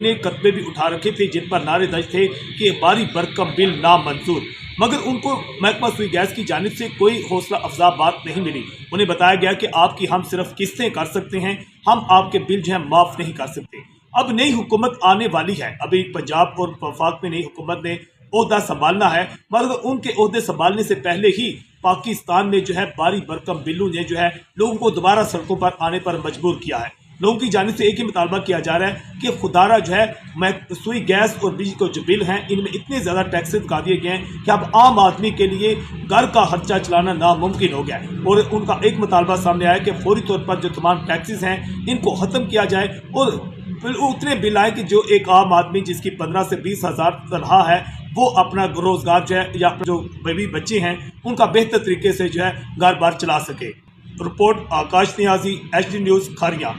ने कदमे भी उठा रखे थे जिन पर नारे दर्ज थे कि बारी भरकम बिल नामंजूर, मगर उनको महकमा सुई गैस की जानिब से कोई हौसला अफजा बात नहीं मिली। उन्हें बताया गया कि आपकी हम सिर्फ किस्तें कर सकते हैं, हम आपके बिल जो है माफ़ नहीं कर सकते। अब नई हुकूमत आने वाली है, अभी पंजाब और वफाक में नई हुकूमत ने ओहदा संभालना है, मगर उनके ओहदे संभालने से पहले ही पाकिस्तान में जो है बारी भरकम बिलों ने जो है लोगों को दोबारा सड़कों पर आने पर मजबूर किया है। लोगों की जानिब से एक ही मुतालबा किया जा रहा है कि खुदारा जो है सुई गैस और बिजली के जो बिल हैं इनमें इतने ज़्यादा टैक्सेस लगा दिए गए हैं कि अब आम आदमी के लिए घर का खर्चा चलाना नामुमकिन हो गया है। और उनका एक मुतालबा सामने आया कि फौरी तौर पर जो तमाम टैक्सेस हैं इनको ख़त्म किया जाए और उतने बिल आए कि जो एक आम आदमी जिसकी 15 से 20 हज़ार तनख्वाह है वो अपना रोज़गार जो है या जो बेबी बच्चे हैं उनका बेहतर तरीके से जो है घर बार चला सके। रिपोर्ट आकाश नियाजी, HD न्यूज़, खारियां।